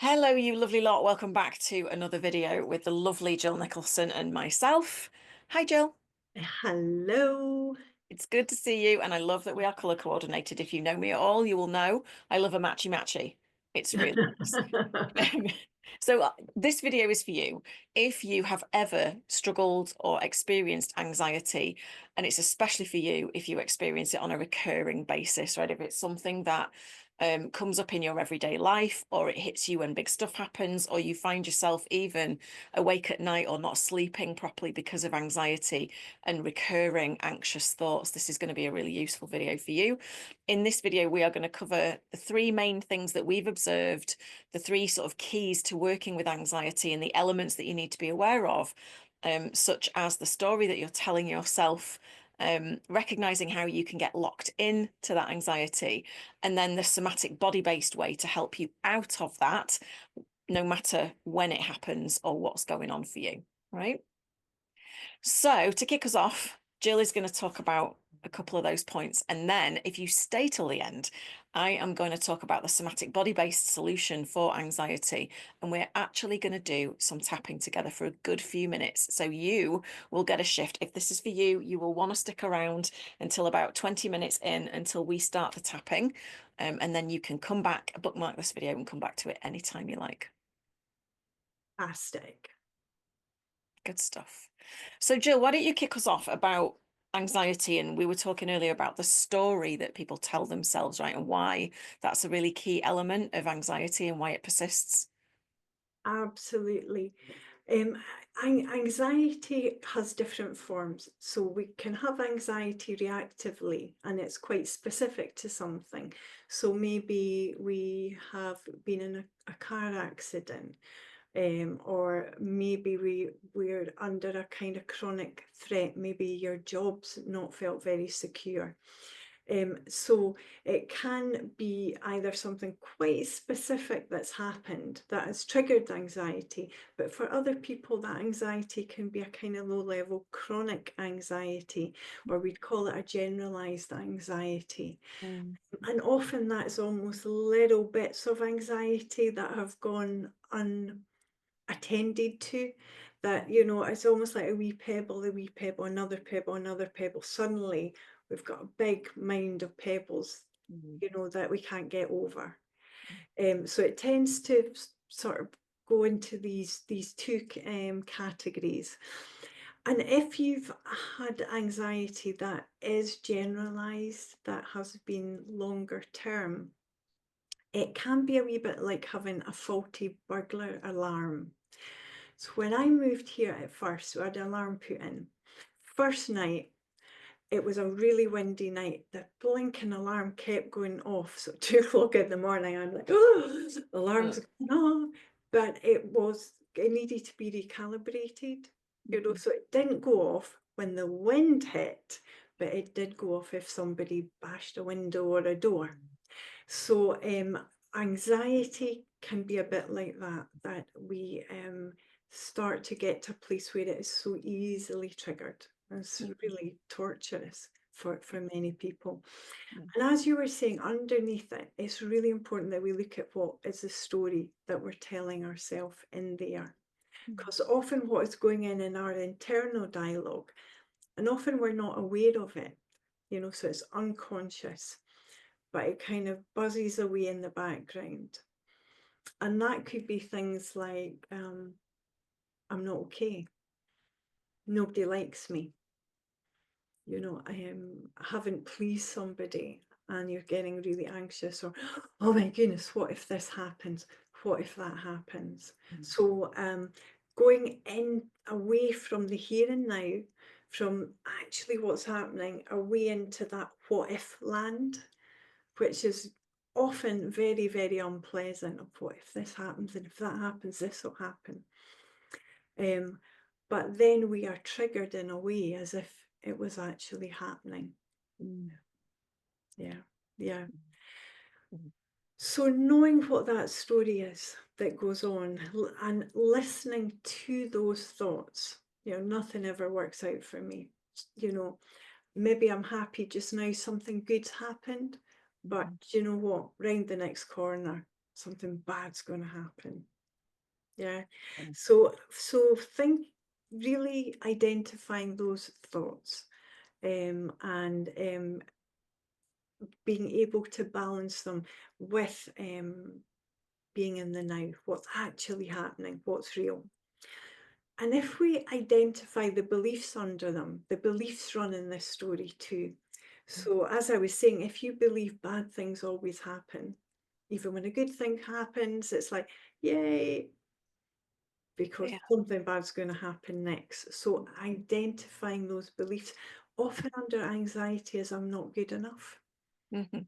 Hello, you lovely lot. Welcome back to another video with the lovely Jill Nicholson and myself. Hi, Jill. Hello. It's good to see you, and I love that we are colour coordinated. If you know me at all, you will know I love a matchy matchy. It's really nice. So this video is for you. If you have ever struggled or experienced anxiety, and it's especially for you if you experience it on a recurring basis, right? If it's something that comes up in your everyday life, or it hits you when big stuff happens, or you find yourself even awake at night or not sleeping properly because of anxiety and recurring anxious thoughts, this is going to be a really useful video for you. In this video, we are going to cover the three main things that we've observed, the three sort of keys to working with anxiety and the elements that you need to be aware of, such as the story that you're telling yourself, recognizing how you can get locked in to that anxiety, and then the somatic body-based way to help you out of that, no matter when it happens or what's going on for you, right? So to kick us off, Jill is going to talk about a couple of those points. And then if you stay till the end, I am going to talk about the somatic body-based solution for anxiety. And we're actually going to do some tapping together for a good few minutes. So you will get a shift. If this is for you, you will want to stick around until about 20 minutes in until we start the tapping. And then you can come back, bookmark this video and come back to it anytime you like. Fantastic. Good stuff. So, Jill, why don't you kick us off about anxiety? And we were talking earlier about the story that people tell themselves, right? And why that's a really key element of anxiety and why it persists. Absolutely. Um, Anxiety has different forms. So we can have anxiety reactively, and it's quite specific to something. So maybe we have been in a car accident, or maybe we're under a kind of chronic threat. Maybe your job's not felt very secure. So it can be either something quite specific that's happened that has triggered anxiety, but for other people, that anxiety can be a kind of low-level chronic anxiety, or we'd call it a generalized anxiety. Mm. And often that's almost little bits of anxiety that have gone unattended to, that, it's almost like a wee pebble, another pebble. Suddenly we've got a big mound of pebbles, Mm. that we can't get over. So it tends to sort of go into these two categories. And if you've had anxiety that is generalized, that has been longer term, it can be a wee bit like having a faulty burglar alarm. So when I moved here at first, we had an alarm put in. First night, it was a really windy night. The blinking alarm kept going off. So 2 o'clock in the morning, I'm like, oh, the alarm's Mm. going off. But it needed to be recalibrated, so it didn't go off when the wind hit, but it did go off if somebody bashed a window or a door. So anxiety can be a bit like that we start to get to a place where it is so easily triggered. It's Mm. really torturous for many people. Mm. And as you were saying, underneath it, it's really important that we look at what is the story that we're telling ourselves in there. Mm. Because often what is going in our internal dialogue, and often we're not aware of it, so it's unconscious, but it kind of buzzes away in the background. And that could be things like, I'm not okay. Nobody likes me. I haven't pleased somebody, and you're getting really anxious, or, oh my goodness, what if this happens? What if that happens? Mm. So going in away from the here and now, from actually what's happening, away into that what if land, which is often very, very unpleasant. Of what if this happens, and if that happens, this will happen. But then we are triggered in a way as if it was actually happening. Mm. Yeah, yeah. Mm. So knowing what that story is that goes on, and listening to those thoughts, nothing ever works out for me. Maybe I'm happy just now, something good's happened, but Mm. you know what? Round the next corner, something bad's going to happen. Yeah. Mm. So think, really identifying those thoughts, and being able to balance them with being in the now, what's actually happening, what's real. And if we identify the beliefs under them, the beliefs run in this story too. So as I was saying, if you believe bad things always happen, even when a good thing happens, it's like, yay, because Yeah. something bad's going to happen next. So identifying those beliefs, often under anxiety, is I'm not good enough. Mm-hmm.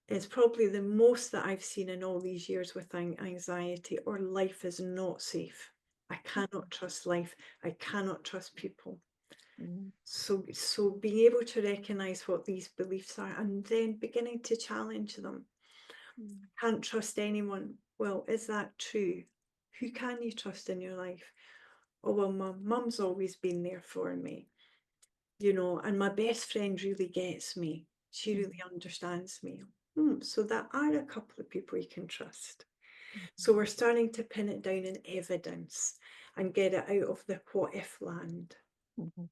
It's probably the most that I've seen in all these years with anxiety, or life is not safe. I cannot trust life. I cannot trust people. Mm. So being able to recognize what these beliefs are and then beginning to challenge them. Can't trust anyone. Well, is that true? Who can you trust in your life? Oh, well, mum's always been there for me, and my best friend really gets me. She really understands me. So there are a couple of people you can trust. So we're starting to pin it down in evidence and get it out of the what if land. Mm-hmm.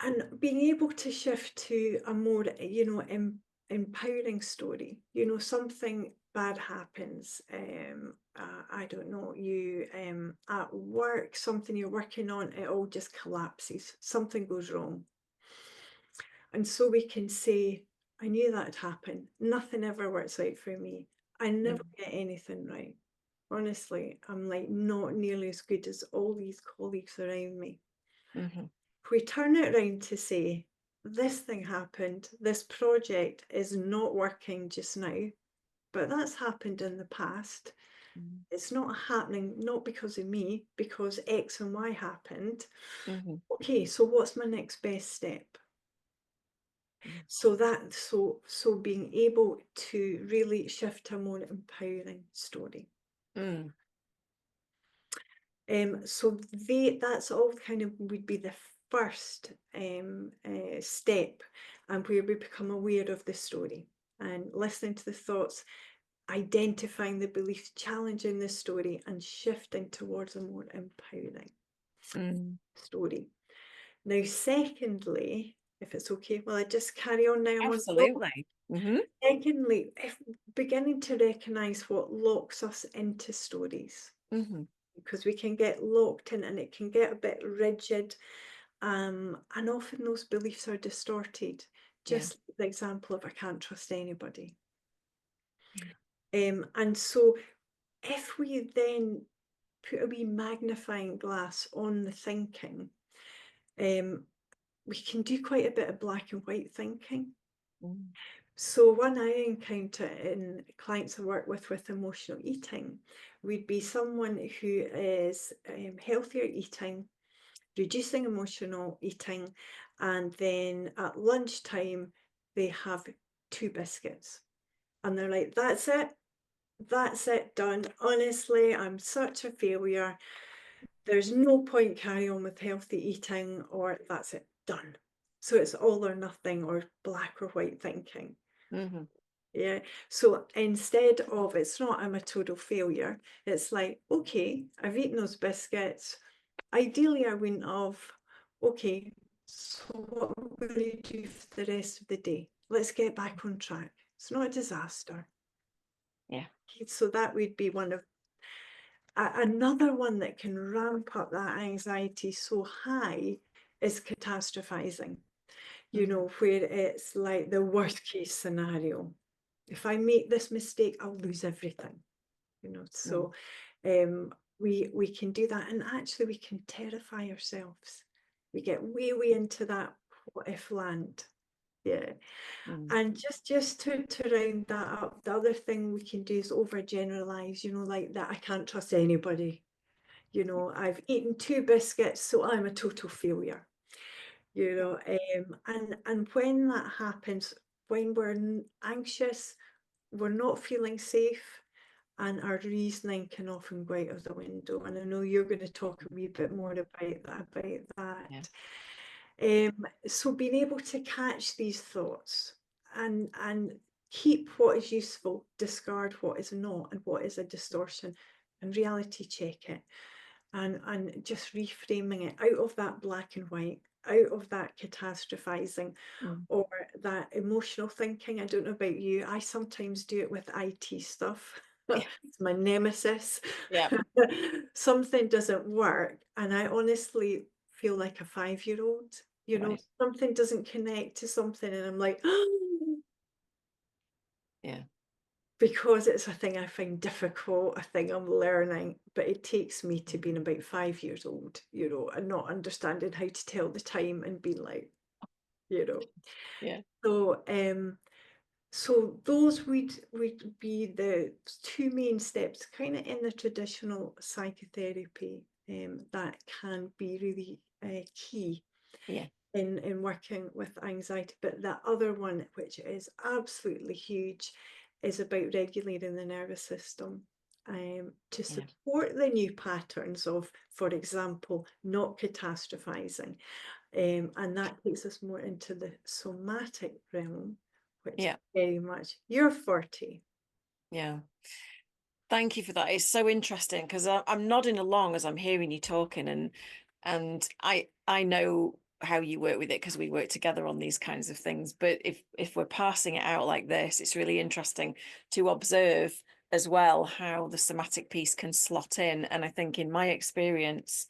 And being able to shift to a more, empowering story. Something bad happens. I don't know, you at work, something you're working on, it all just collapses. Something goes wrong. And so we can say, I knew that'd happen. Nothing ever works out for me. I never get anything right. Honestly, I'm like not nearly as good as all these colleagues around me. Mm-hmm. If we turn it around to say, this thing happened, this project is not working just now, but that's happened in the past. Mm-hmm. It's not happening, not because of me, because X and Y happened. Mm-hmm. Okay, so what's my next best step? So being able to really shift to a more empowering story. Mm. So that's all kind of would be the first step, and where we become aware of the story and listening to the thoughts, identifying the beliefs, challenging the story, and shifting towards a more empowering story. Now, secondly, if it's okay, will I just carry on now? Absolutely. Mm-hmm. Secondly, if beginning to recognize what locks us into stories, Mm-hmm. because we can get locked in and it can get a bit rigid, and often those beliefs are distorted. Just the example of I can't trust anybody. And so if we then put a wee magnifying glass on the thinking, we can do quite a bit of black and white thinking. So one I encounter in clients I work with emotional eating would be someone who is healthier eating, reducing emotional eating, and then at lunchtime they have 2 biscuits. And they're like, that's it, done. Honestly, I'm such a failure. There's no point carrying on with healthy eating, or that's it, done. So it's all or nothing, or black or white thinking. Mm-hmm. Yeah. So instead of it's not I'm a total failure, it's like, okay, I've eaten those biscuits. Ideally, I wouldn't have. Okay, so what will you do for the rest of the day? Let's get back on track. It's not a disaster. Yeah. Okay, so that would be one of another one that can ramp up that anxiety so high is catastrophizing. Where it's like the worst case scenario. If I make this mistake, I'll lose everything. So we can do that, and actually we can terrify ourselves. We get way into that what if land. Yeah. And just to round that up, the other thing we can do is overgeneralize, like that I can't trust anybody. I've eaten 2 biscuits, so I'm a total failure. And when that happens, when we're anxious, we're not feeling safe, and our reasoning can often go out of the window. And I know you're going to talk a wee bit more about that. So being able to catch these thoughts and keep what is useful, discard what is not, and what is a distortion, and reality check it. And just reframing it out of that black and white, out of that catastrophizing or that emotional thinking. I don't know about you, I sometimes do it with IT stuff. Yeah. It's my nemesis. Yeah. Something doesn't work, and I honestly feel like a 5-year-old. You know, Right. something doesn't connect to something, and I'm like, Yeah. because it's a thing I find difficult, a thing I'm learning, but it takes me to being about 5 years old, you know, and not understanding how to tell the time and being like, you know. Yeah. So those would be the two main steps, kind of in the traditional psychotherapy, that can be really key Yeah. in working with anxiety. But that other one, which is absolutely huge, is about regulating the nervous system, to Yeah. support the new patterns of, for example, not catastrophizing. And that takes us more into the somatic realm, which Yeah. very much your forte. Yeah. Thank you for that. It's so interesting because I'm nodding along as I'm hearing you talking, and I know how you work with it because we work together on these kinds of things. But if we're passing it out like this, it's really interesting to observe as well how the somatic piece can slot in. And I think in my experience,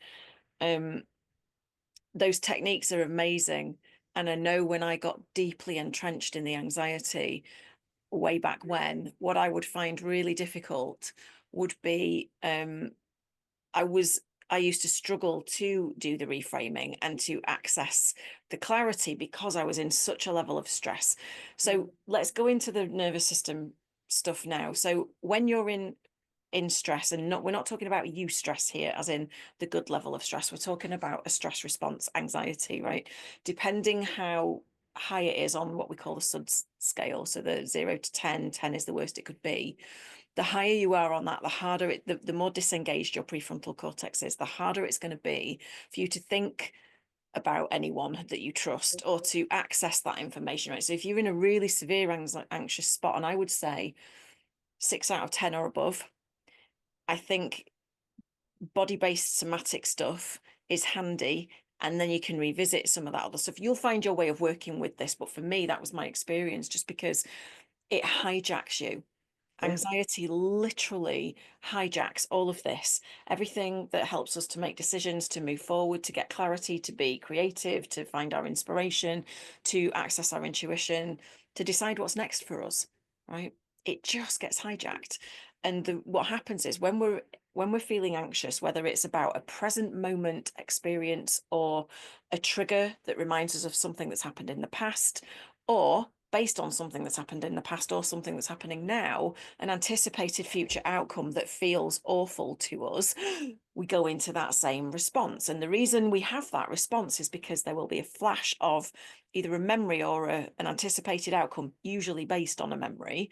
those techniques are amazing. And I know when I got deeply entrenched in the anxiety way back when, what I would find really difficult would be I used to struggle to do the reframing and to access the clarity because I was in such a level of stress. So let's go into the nervous system stuff now. So when you're in stress, and we're not talking about eustress here as in the good level of stress, we're talking about a stress response anxiety, right? Depending how high it is on what we call the SUDS scale, so the 0 to 10, 10 is the worst it could be. The higher you are on that, the harder the more disengaged your prefrontal cortex is, the harder it's going to be for you to think about anyone that you trust or to access that information, right? So if you're in a really severe anxious spot, and I would say 6 out of 10 or above, I think body-based somatic stuff is handy, and then you can revisit some of that other stuff. You'll find your way of working with this, but for me, that was my experience, just because it hijacks you. Yeah. Anxiety literally hijacks all of this, everything that helps us to make decisions, to move forward, to get clarity, to be creative, to find our inspiration, to access our intuition, to decide what's next for us, right? It just gets hijacked. And what happens is when we're feeling anxious, whether it's about a present moment experience or a trigger that reminds us of something that's happened in the past, or based on something that's happened in the past or something that's happening now, an anticipated future outcome that feels awful to us, we go into that same response. And the reason we have that response is because there will be a flash of either a memory or an anticipated outcome, usually based on a memory,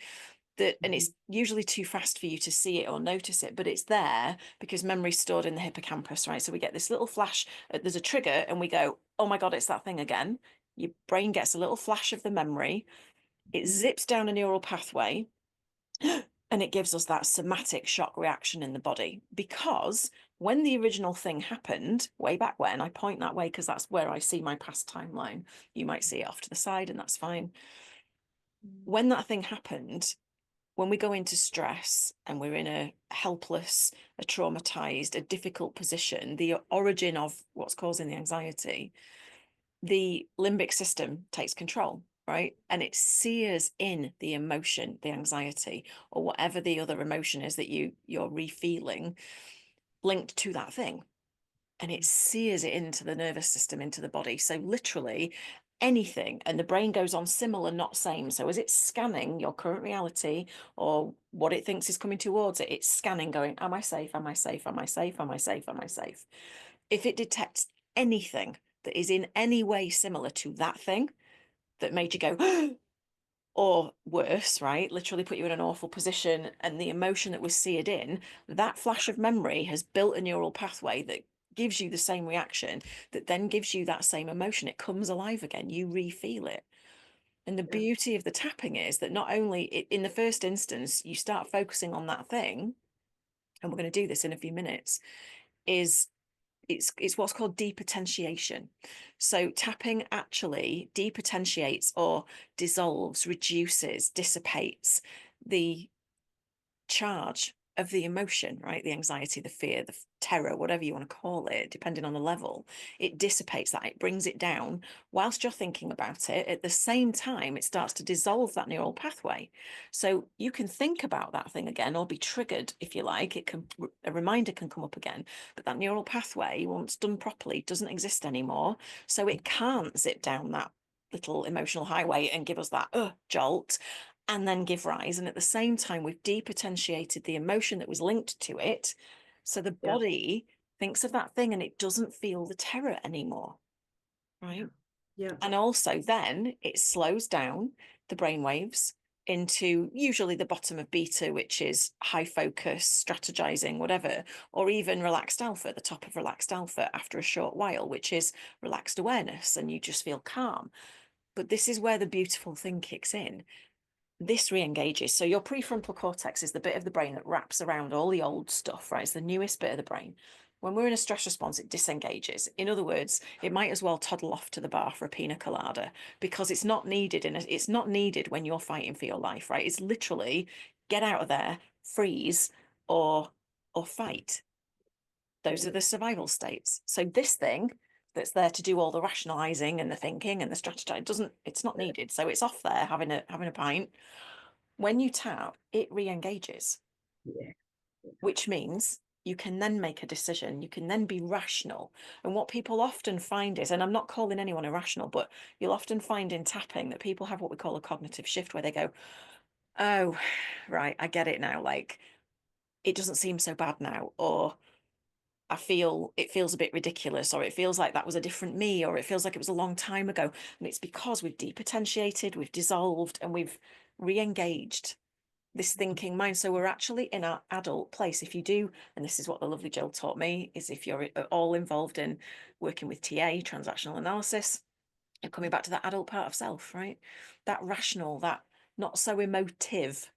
and it's usually too fast for you to see it or notice it, but it's there because memory's stored in the hippocampus, right? So we get this little flash, there's a trigger, and we go, oh my God, it's that thing again. Your brain gets a little flash of the memory, it zips down a neural pathway, and it gives us that somatic shock reaction in the body. Because when the original thing happened, way back when, I point that way because that's where I see my past timeline. You might see it off to the side, and that's fine. When that thing happened, when we go into stress and we're in a helpless, a traumatized, a difficult position, the origin of what's causing the anxiety, the limbic system takes control, right? And it sears in the emotion, the anxiety, or whatever the other emotion is that you're refeeling linked to that thing. And it sears it into the nervous system, into the body. So literally anything, and the brain goes on similar, not same. So as it's scanning your current reality or what it thinks is coming towards it, it's scanning, going, am I safe? Am I safe? Am I safe? Am I safe? Am I safe? If it detects anything that is in any way similar to that thing that made you go, or worse, right? Literally put you in an awful position, and the emotion that was seared in, that flash of memory has built a neural pathway that gives you the same reaction, that then gives you that same emotion. It comes alive again. You re-feel it. And the Yeah. beauty of the tapping is that not only in the first instance, you start focusing on that thing, and we're going to do this in a few minutes, is it's what's called depotentiation. So tapping actually depotentiates or dissolves, reduces, dissipates the charge of the emotion, right? The anxiety, the fear, the terror, whatever you want to call it, depending on the level. It dissipates that, it brings it down whilst you're thinking about it. At the same time, it starts to dissolve that neural pathway. So you can think about that thing again or be triggered, if you like. It can, a reminder can come up again, but that neural pathway, once done properly, doesn't exist anymore. So it can't zip down that little emotional highway and give us that jolt and then give rise. And at the same time, we've depotentiated the emotion that was linked to it. So the Yeah. body thinks of that thing and it doesn't feel the terror anymore. Right. Yeah. And also then it slows down the brain waves into usually the bottom of beta, which is high focus, strategizing, whatever, or even relaxed alpha, the top of relaxed alpha after a short while, which is relaxed awareness, and you just feel calm. But this is where the beautiful thing kicks in. This re-engages. So your prefrontal cortex is the bit of the brain that wraps around all the old stuff, right? It's the newest bit of the brain. When we're in a stress response, it disengages. In other words, it might as well toddle off to the bar for a pina colada because it's not needed it's not needed when you're fighting for your life, right? It's literally get out of there, freeze, or fight. Those are the survival states. So this thing that's there to do all the rationalizing and the thinking and the strategy it's not needed. So it's off there having a pint. When you tap, it re-engages, Yeah. which means you can then make a decision. You can then be rational. And what people often find is, and I'm not calling anyone irrational, but you'll often find in tapping that people have what we call a cognitive shift where they go, oh, right, I get it now. Like, it doesn't seem so bad now. Or it feels a bit ridiculous, or it feels like that was a different me, or it feels like it was a long time ago. And it's because we've depotentiated, we've dissolved, and we've re-engaged this thinking mind. So we're actually in our adult place. If you do, and this is what the lovely Jill taught me, is if you're at all involved in working with TA, transactional analysis, you're coming back to that adult part of self, right? That rational, that not so emotive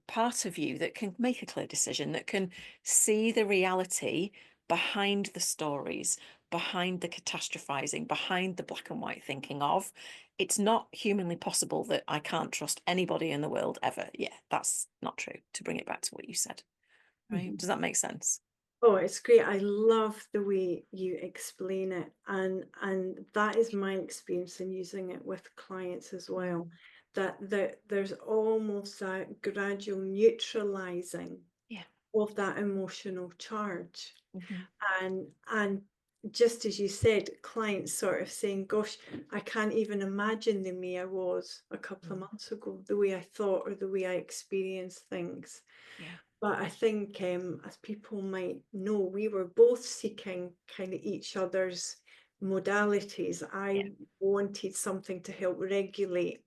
part of you that can make a clear decision, that can see the reality behind the stories, behind the catastrophizing, behind the black and white thinking of, it's not humanly possible that I can't trust anybody in the world ever. Yeah, that's not true, to bring it back to what you said, right? Does that make sense? Oh, it's great. I love the way you explain it, and that is my experience in using it with clients as well. That there's almost a gradual neutralizing Yeah. of that emotional charge. Mm-hmm. And just as you said, clients sort of saying, gosh, I can't even imagine the me I was a couple of months ago, the way I thought or the way I experienced things. Yeah. But I think, as people might know, we were both seeking kind of each other's modalities. Yeah. I wanted something to help regulate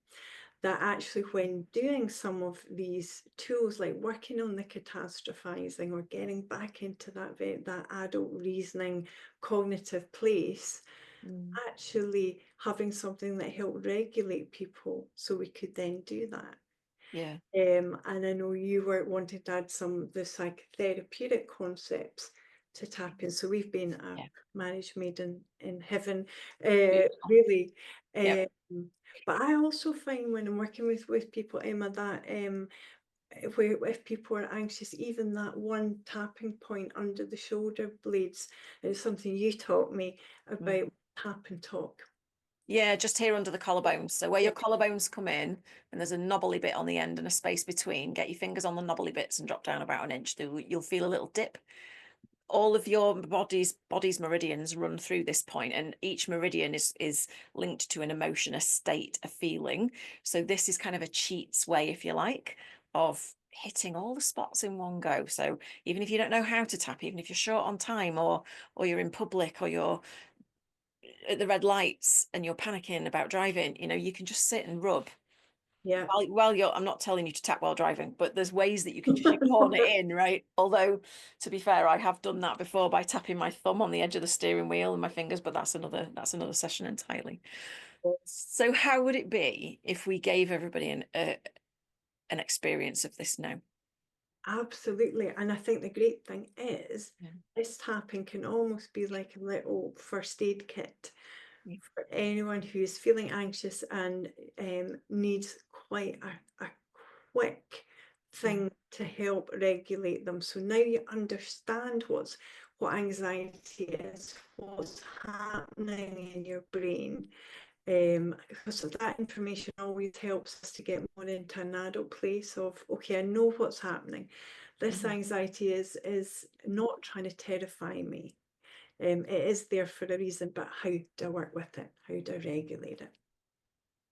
that. Actually, when doing some of these tools, like working on the catastrophizing or getting back into that adult reasoning cognitive place, Mm. actually having something that helped regulate people so we could then do that. Yeah. And I know you were wanting to add some of the psychotherapeutic concepts to tap in. So we've been a Yeah. marriage made in heaven, Beautiful. really. Yep. But I also find when I'm working with people, Emma, that where if people are anxious, even that one tapping point under the shoulder blades is something you taught me about. Tap and talk. Yeah, just here under the collarbones. So where Yeah, your collarbones come in, and there's a knobbly bit on the end and a space between, get your fingers on the knobbly bits and drop down about an inch. You'll feel a little dip. All of your body's meridians run through this point, and each meridian is linked to an emotion, a state, a feeling. So this is kind of a cheat's way, if you like, of hitting all the spots in one go. So even if you don't know how to tap, even if you're short on time, or you're in public, or you're at the red lights and you're panicking about driving, you can just sit and rub. yeah. Well, I'm not telling you to tap while driving, but there's ways that you can just shoehorn it in, right? Although, to be fair, I have done that before by tapping my thumb on the edge of the steering wheel and my fingers, but that's another session entirely. So how would it be if we gave everybody an experience of this now? Absolutely. And I think the great thing is Yeah. this tapping can almost be like a little first aid kit Yeah. for anyone who's feeling anxious and needs quite a quick thing to help regulate them. So now you understand what anxiety is, what's happening in your brain. So that information always helps us to get more into an adult place of, okay, I know what's happening. This anxiety is not trying to terrify me. It is there for a reason, but how do I work with it? How do I regulate it?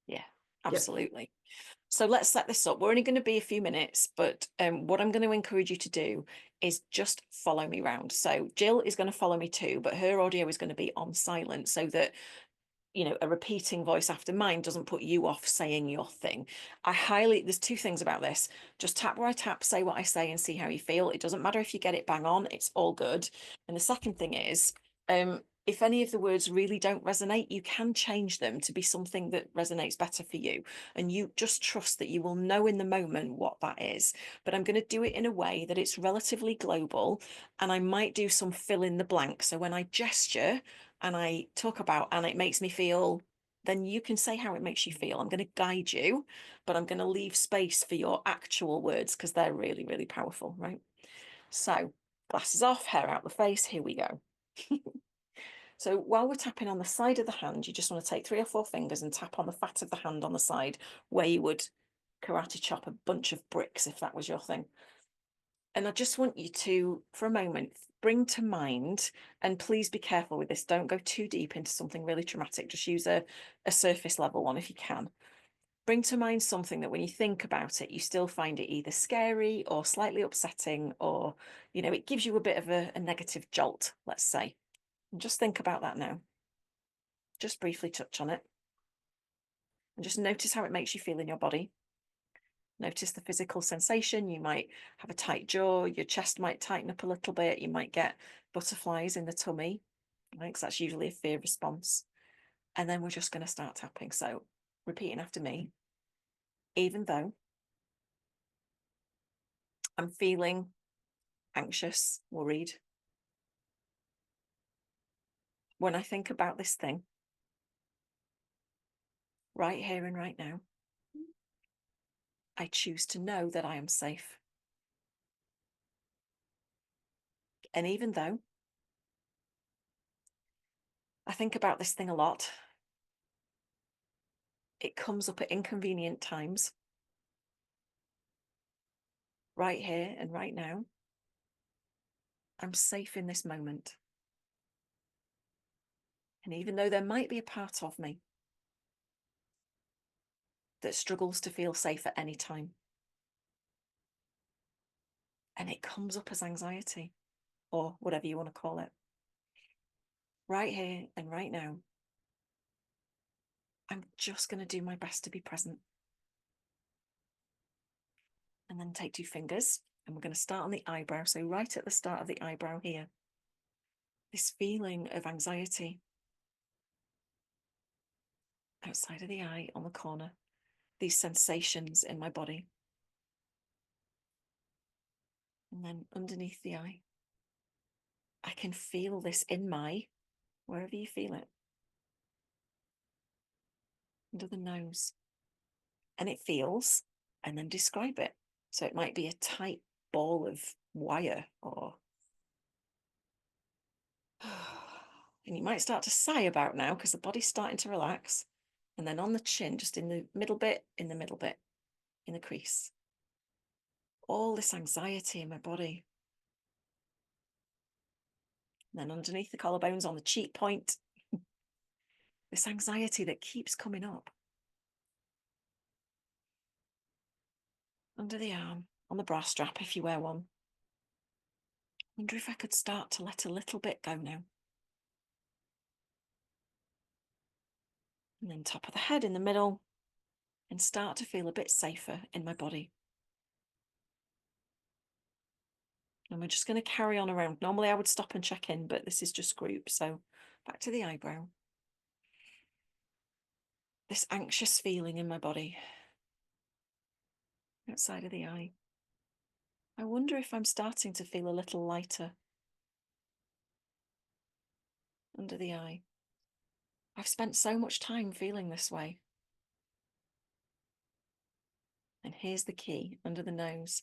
Yeah, Yep. absolutely. So let's set this up. We're only going to be a few minutes, but what I'm going to encourage you to do is just follow me around. So Jill is going to follow me too, but her audio is going to be on silent so that, you know, a repeating voice after mine doesn't put you off saying your thing. There's two things about this. Just tap where I tap, say what I say, and see how you feel. It doesn't matter if you get it bang on, it's all good. And the second thing is, if any of the words really don't resonate, you can change them to be something that resonates better for you. And you just trust that you will know in the moment what that is. But I'm going to do it in a way that it's relatively global, and I might do some fill in the blank. So when I gesture and I talk about, and it makes me feel, then you can say how it makes you feel. I'm going to guide you, but I'm going to leave space for your actual words because they're really, really powerful, right? So glasses off, hair out the face, here we go. So while we're tapping on the side of the hand, you just want to take 3 or 4 fingers and tap on the fat of the hand on the side where you would karate chop a bunch of bricks if that was your thing. And I just want you to, for a moment, bring to mind, and please be careful with this, don't go too deep into something really traumatic, just use a surface level one if you can. Bring to mind something that when you think about it, you still find it either scary or slightly upsetting, or, you know, it gives you a bit of a negative jolt, let's say. And just think about that now. Just briefly touch on it. And just notice how it makes you feel in your body. Notice the physical sensation. You might have a tight jaw, your chest might tighten up a little bit, you might get butterflies in the tummy, right? Because that's usually a fear response. And then we're just going to start tapping. So repeating after me. Even though I'm feeling anxious, worried, when I think about this thing, right here and right now, I choose to know that I am safe. And even though I think about this thing a lot, it comes up at inconvenient times, right here and right now, I'm safe in this moment. And even though there might be a part of me that struggles to feel safe at any time, and it comes up as anxiety, or whatever you want to call it, right here and right now, I'm just going to do my best to be present. And then take 2 fingers, and we're going to start on the eyebrow. So right at the start of the eyebrow here, this feeling of anxiety outside of the eye on the corner, these sensations in my body. And then underneath the eye, I can feel this in my, wherever you feel it, under the nose. And it feels, and then describe it. So it might be a tight ball of wire, or and you might start to sigh about now because the body's starting to relax. And then on the chin, just in the middle bit, in the crease, all this anxiety in my body. And then underneath the collarbones on the cheek point, this anxiety that keeps coming up. Under the arm, on the bra strap if you wear one. Wonder if I could start to let a little bit go now. And then top of the head in the middle, and start to feel a bit safer in my body. And we're just going to carry on around. Normally I would stop and check in, but this is just group. So back to the eyebrow. this anxious feeling in my body outside of the eye. I wonder if I'm starting to feel a little lighter under the eye. I've spent so much time feeling this way. And here's the key, under the nose.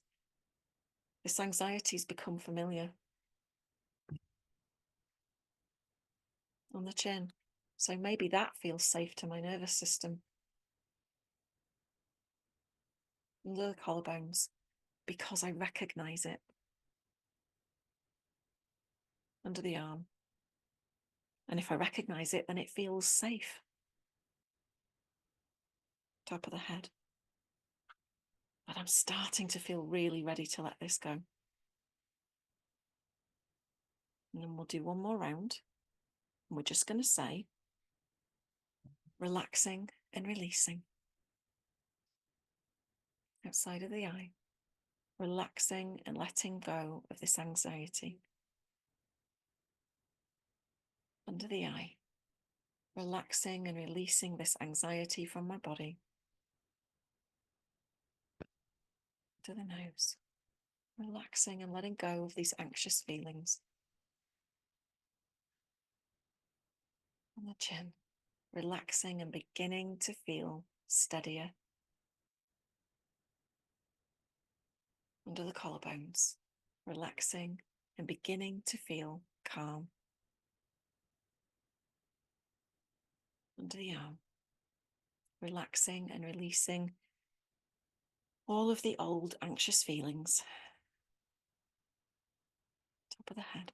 This anxiety's become familiar. On the chin. So maybe that feels safe to my nervous system. Under the collarbones, because I recognize it. Under the arm. And if I recognize it, then it feels safe. Top of the head. But I'm starting to feel really ready to let this go. And then we'll do one more round. And we're just going to say, relaxing and releasing. Outside of the eye. Relaxing and letting go of this anxiety. Under the eye. Relaxing and releasing this anxiety from my body. To the nose. Relaxing and letting go of these anxious feelings. On the chin. Relaxing and beginning to feel steadier. Under the collarbones. Relaxing and beginning to feel calm. Under the arm. Relaxing and releasing all of the old anxious feelings. Top of the head.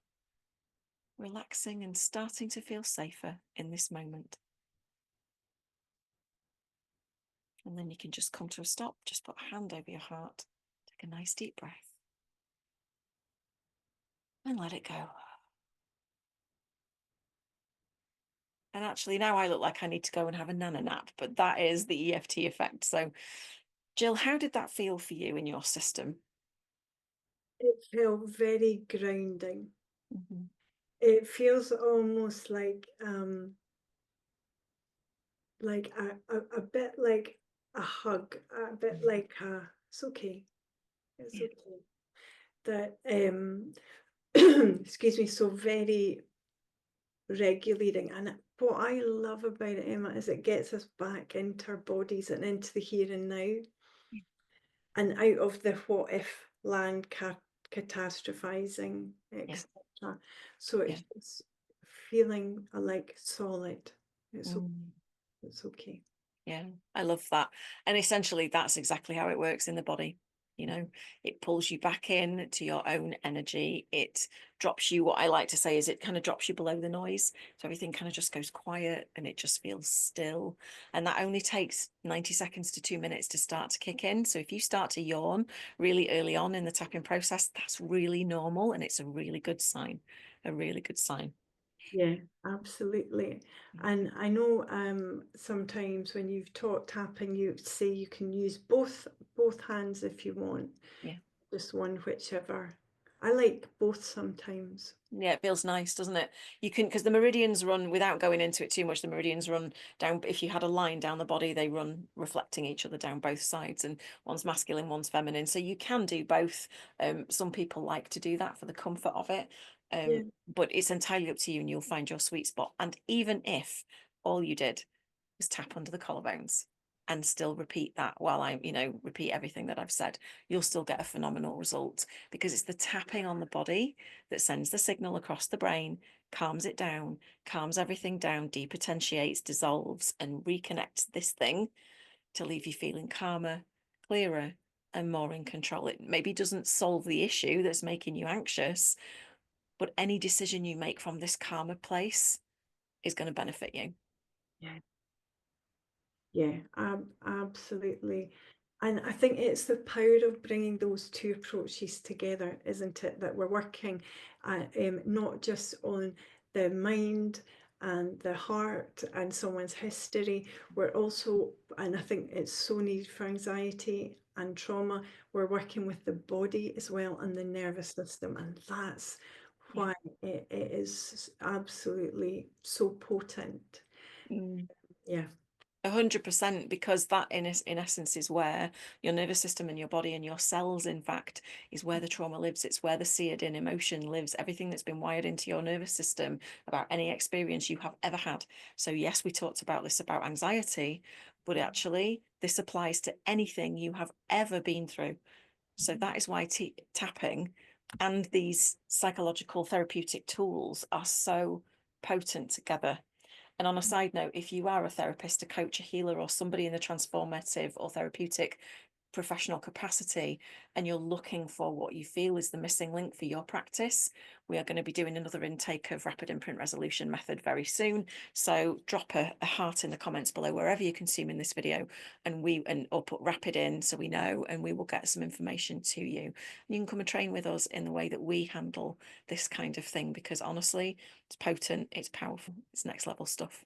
Relaxing and starting to feel safer in this moment. And then you can just come to a stop, just put a hand over your heart, take a nice deep breath, and let it go. And actually now I look like I need to go and have a nana nap, but that is the EFT effect. So Jill, how did that feel for you in your system? It felt very grounding. Mm-hmm. It feels almost like a bit like a hug, a bit like it's okay. It's Yeah. okay. That excuse me, so very regulating. And what I love about it, Emma, is it gets us back into our bodies and into the here and now, and out of the what if land catastrophizing, etc. So Yeah. it's just feeling like solid. It's Mm. it's okay. Yeah, I love that. And essentially that's exactly how it works in the body. You know, it pulls you back in to your own energy. It drops you, what I like to say is it kind of drops you below the noise. So everything kind of just goes quiet and it just feels still. And that only takes 90 seconds to 2 minutes to start to kick in. So if you start to yawn really early on in the tapping process, that's really normal and it's a really good sign, a really good sign. Yeah, absolutely. And I know sometimes when you've taught tapping, you say you can use both hands if you want. Yeah. Just one, whichever. I like both sometimes. Yeah, it feels nice, doesn't it? You can, because the meridians run, without going into it too much, the meridians run down, if you had a line down the body, they run reflecting each other down both sides, and one's masculine, one's feminine. So you can do both. Some people like to do that for the comfort of it. Yeah. But it's entirely up to you and you'll find your sweet spot. And even if all you did was tap under the collarbones and still repeat that while I, repeat everything that I've said, you'll still get a phenomenal result, because it's the tapping on the body that sends the signal across the brain, calms it down, calms everything down, depotentiates, dissolves, and reconnects this thing to leave you feeling calmer, clearer, and more in control. It maybe doesn't solve the issue that's making you anxious, but any decision you make from this calmer place is going to benefit you. Yeah. Yeah, absolutely. And I think it's the power of bringing those two approaches together, isn't it? That we're working not just on the mind and the heart and someone's history. We're also, and I think it's so needed for anxiety and trauma, we're working with the body as well and the nervous system. And that's Yeah. why it is absolutely so potent. Mm. Yeah. 100%, because that in essence is where your nervous system and your body and your cells, in fact, is where the trauma lives. It's where the seared in emotion lives, everything that's been wired into your nervous system about any experience you have ever had. So yes, we talked about this about anxiety, but actually this applies to anything you have ever been through. So that is why tapping and these psychological therapeutic tools are so potent together. And on a side note, if you are a therapist, a coach, a healer, or somebody in the transformative or therapeutic professional capacity, and you're looking for what you feel is the missing link for your practice, we are going to be doing another intake of Rapid Imprint Resolution method very soon. So drop a heart in the comments below wherever you're consuming this video, or put Rapid in so we know, and we will get some information to you. And you can come and train with us in the way that we handle this kind of thing, because honestly, it's potent, it's powerful, it's next level stuff.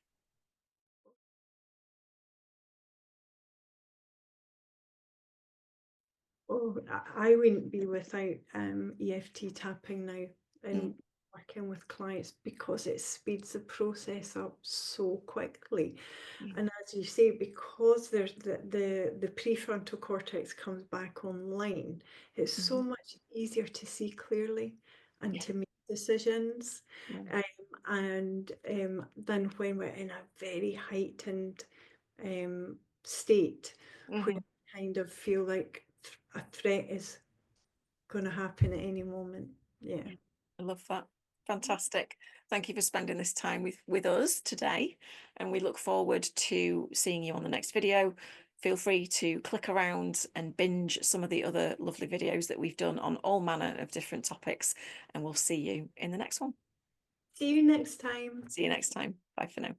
Oh, I wouldn't be without EFT tapping now and Mm. working with clients, because it speeds the process up so quickly. Yeah. And as you say, because there's the prefrontal cortex comes back online, it's so Mhm. much easier to see clearly and Yeah. to make decisions. Yeah. And then when we're in a very heightened state, where Mhm. we kind of feel like a threat is going to happen at any moment. Yeah. Yeah. I love that. Fantastic. Thank you for spending this time with us today, and we look forward to seeing you on the next video. Feel free to click around and binge some of the other lovely videos that we've done on all manner of different topics, and we'll see you in the next one. See you next time. See you next time. Bye for now.